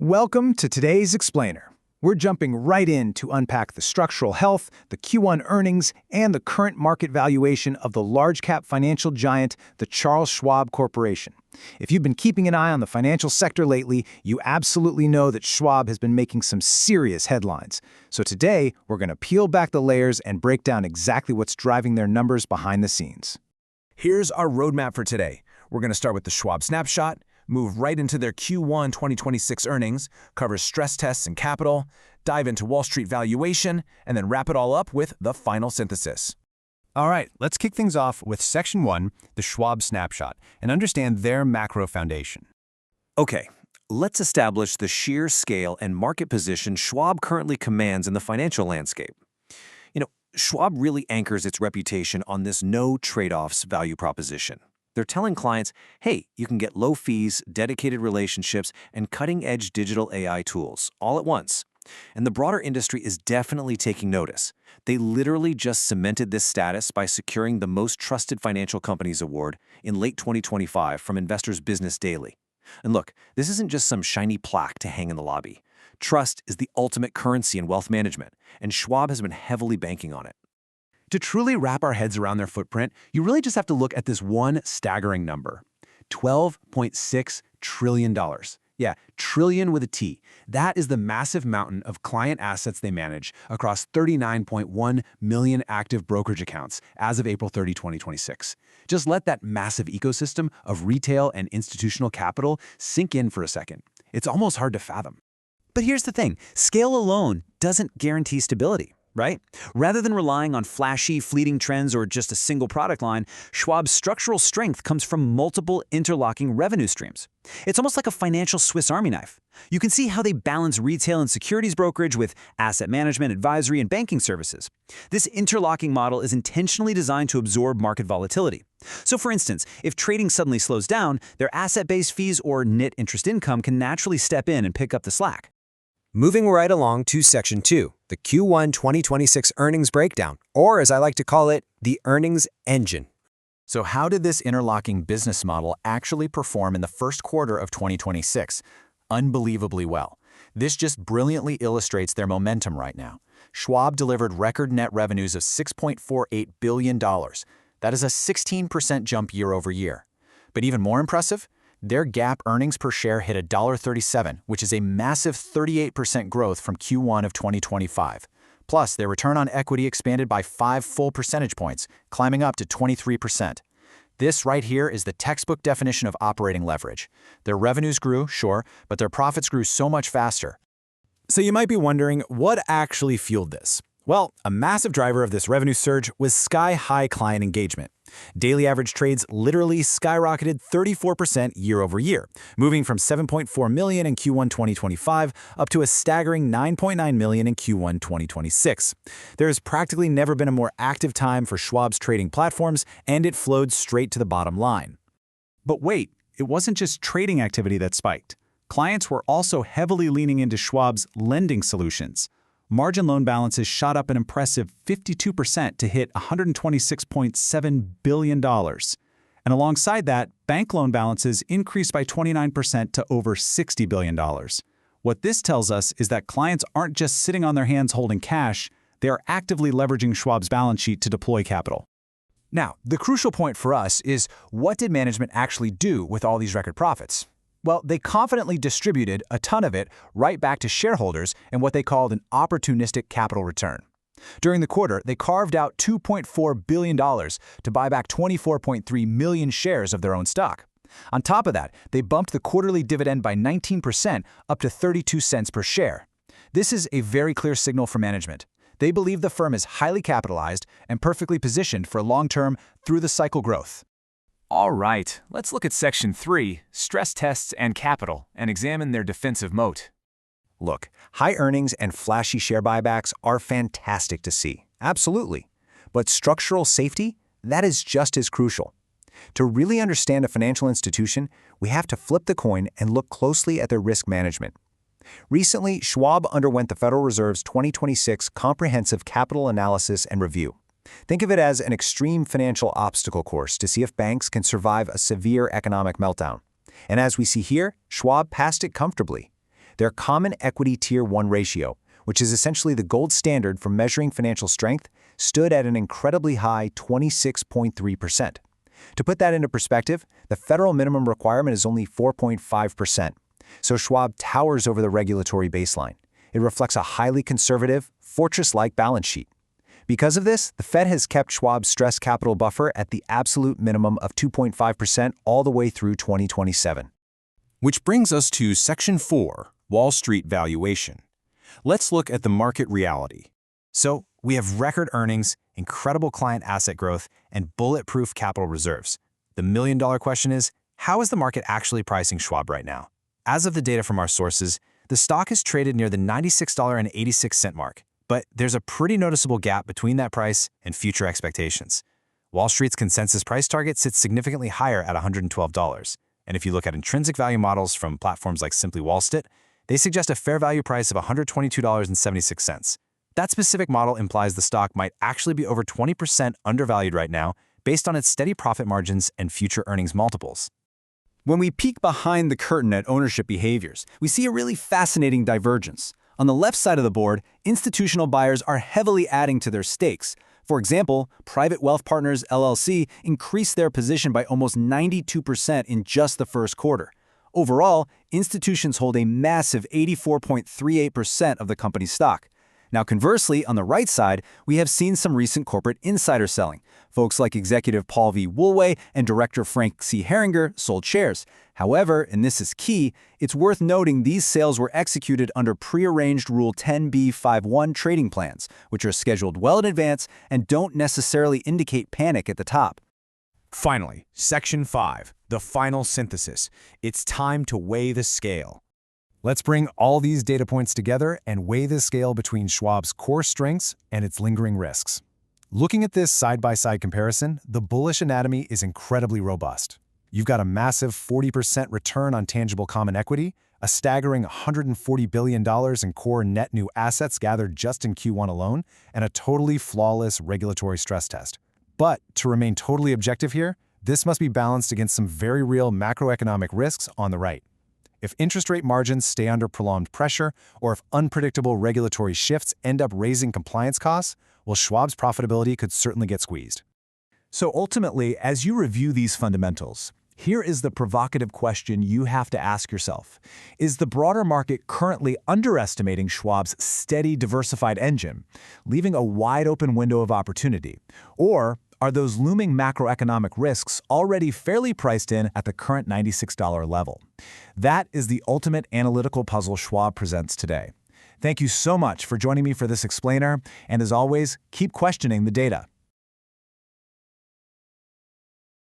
Welcome to today's Explainer. We're jumping right in to unpack the structural health, the Q1 earnings, and the current market valuation of the large-cap financial giant, the Charles Schwab Corporation. If you've been keeping an eye on the financial sector lately, you absolutely know that Schwab has been making some serious headlines. So today, we're going to peel back the layers and break down exactly what's driving their numbers behind the scenes. Here's our roadmap for today. We're going to start with the Schwab snapshot, move right into their Q1 2026 earnings, cover stress tests and capital, dive into Wall Street valuation, and then wrap it all up with the final synthesis. All right, let's kick things off with Section 1, the Schwab snapshot, and understand their macro foundation. Okay, let's establish the sheer scale and market position Schwab currently commands in the financial landscape. Schwab really anchors its reputation on this no trade-offs value proposition. They're telling clients, hey, you can get low fees, dedicated relationships, and cutting-edge digital AI tools all at once. And the broader industry is definitely taking notice. They literally just cemented this status by securing the Most Trusted Financial Companies Award in late 2025 from Investors Business Daily. And look, this isn't just some shiny plaque to hang in the lobby. Trust is the ultimate currency in wealth management, and Schwab has been heavily banking on it. To truly wrap our heads around their footprint, you really just have to look at this one staggering number: $12.6 trillion. Yeah, trillion with a T. That is the massive mountain of client assets they manage across 39.1 million active brokerage accounts as of April 30, 2026. Just let that massive ecosystem of retail and institutional capital sink in for a second. It's almost hard to fathom. But here's the thing, scale alone doesn't guarantee stability, right? Rather than relying on flashy, fleeting trends or just a single product line, Schwab's structural strength comes from multiple interlocking revenue streams. It's almost like a financial Swiss Army knife. You can see how they balance retail and securities brokerage with asset management, advisory, and banking services. This interlocking model is intentionally designed to absorb market volatility. So for instance, if trading suddenly slows down, their asset-based fees or net interest income can naturally step in and pick up the slack. Moving right along to Section 2, the Q1 2026 earnings breakdown, or as I like to call it, the earnings engine. So how did this interlocking business model actually perform in the first quarter of 2026? Unbelievably well. This just brilliantly illustrates their momentum right now. Schwab delivered record net revenues of $6.48 billion. That is a 16% jump year over year. But even more impressive, their GAAP earnings per share hit $1.37, which is a massive 38% growth from Q1 of 2025. Plus, their return on equity expanded by 5 full percentage points, climbing up to 23%. This right here is the textbook definition of operating leverage. Their revenues grew, sure, but their profits grew so much faster. So you might be wondering, what actually fueled this? Well, a massive driver of this revenue surge was sky-high client engagement. Daily average trades literally skyrocketed 34% year over year, moving from 7.4 million in Q1 2025 up to a staggering 9.9 million in Q1 2026. There has practically never been a more active time for Schwab's trading platforms, and it flowed straight to the bottom line. But wait, it wasn't just trading activity that spiked. Clients were also heavily leaning into Schwab's lending solutions. Margin loan balances shot up an impressive 52% to hit $126.7 billion. And alongside that, bank loan balances increased by 29% to over $60 billion. What this tells us is that clients aren't just sitting on their hands holding cash, they are actively leveraging Schwab's balance sheet to deploy capital. Now, the crucial point for us is, what did management actually do with all these record profits? Well, they confidently distributed a ton of it right back to shareholders in what they called an opportunistic capital return. During the quarter, they carved out $2.4 billion to buy back 24.3 million shares of their own stock. On top of that, they bumped the quarterly dividend by 19% up to 32 cents per share. This is a very clear signal for management. They believe the firm is highly capitalized and perfectly positioned for long-term, through-the-cycle growth. All right, let's look at Section 3, stress tests and capital, and examine their defensive moat. Look, high earnings and flashy share buybacks are fantastic to see, absolutely. But structural safety, that is just as crucial. To really understand a financial institution, we have to flip the coin and look closely at their risk management. Recently, Schwab underwent the Federal Reserve's 2026 Comprehensive Capital Analysis and Review. Think of it as an extreme financial obstacle course to see if banks can survive a severe economic meltdown. And as we see here, Schwab passed it comfortably. Their Common Equity Tier 1 ratio, which is essentially the gold standard for measuring financial strength, stood at an incredibly high 26.3%. To put that into perspective, the federal minimum requirement is only 4.5%. So Schwab towers over the regulatory baseline. It reflects a highly conservative, fortress-like balance sheet. Because of this, the Fed has kept Schwab's stress capital buffer at the absolute minimum of 2.5% all the way through 2027. Which brings us to Section 4, Wall Street Valuation. Let's look at the market reality. So, we have record earnings, incredible client asset growth, and bulletproof capital reserves. The million-dollar question is, how is the market actually pricing Schwab right now? As of the data from our sources, the stock is traded near the $96.86 mark, but there's a pretty noticeable gap between that price and future expectations. Wall Street's consensus price target sits significantly higher at $112. And if you look at intrinsic value models from platforms like Simply Wallstit, they suggest a fair value price of $122.76. That specific model implies the stock might actually be over 20% undervalued right now based on its steady profit margins and future earnings multiples. When we peek behind the curtain at ownership behaviors, we see a really fascinating divergence. On the left side of the board, institutional buyers are heavily adding to their stakes. For example, Private Wealth Partners LLC increased their position by almost 92% in just the first quarter. Overall, institutions hold a massive 84.38% of the company's stock. Now, conversely, on the right side, we have seen some recent corporate insider selling. Folks like executive Paul V. Woolway and director Frank C. Herringer sold shares. However, and this is key, it's worth noting these sales were executed under prearranged Rule 10b-5-1 trading plans, which are scheduled well in advance and don't necessarily indicate panic at the top. Finally, Section 5, the final synthesis. It's time to weigh the scale. Let's bring all these data points together and weigh the scale between Schwab's core strengths and its lingering risks. Looking at this side-by-side comparison, the bullish anatomy is incredibly robust. You've got a massive 40% return on tangible common equity, a staggering $140 billion in core net new assets gathered just in Q1 alone, and a totally flawless regulatory stress test. But to remain totally objective here, this must be balanced against some very real macroeconomic risks on the right. If interest rate margins stay under prolonged pressure, or if unpredictable regulatory shifts end up raising compliance costs, well, Schwab's profitability could certainly get squeezed. So ultimately, as you review these fundamentals, here is the provocative question you have to ask yourself. Is the broader market currently underestimating Schwab's steady, diversified engine, leaving a wide-open window of opportunity? Or are those looming macroeconomic risks already fairly priced in at the current $96 level? That is the ultimate analytical puzzle Schwab presents today. Thank you so much for joining me for this explainer, and as always, keep questioning the data.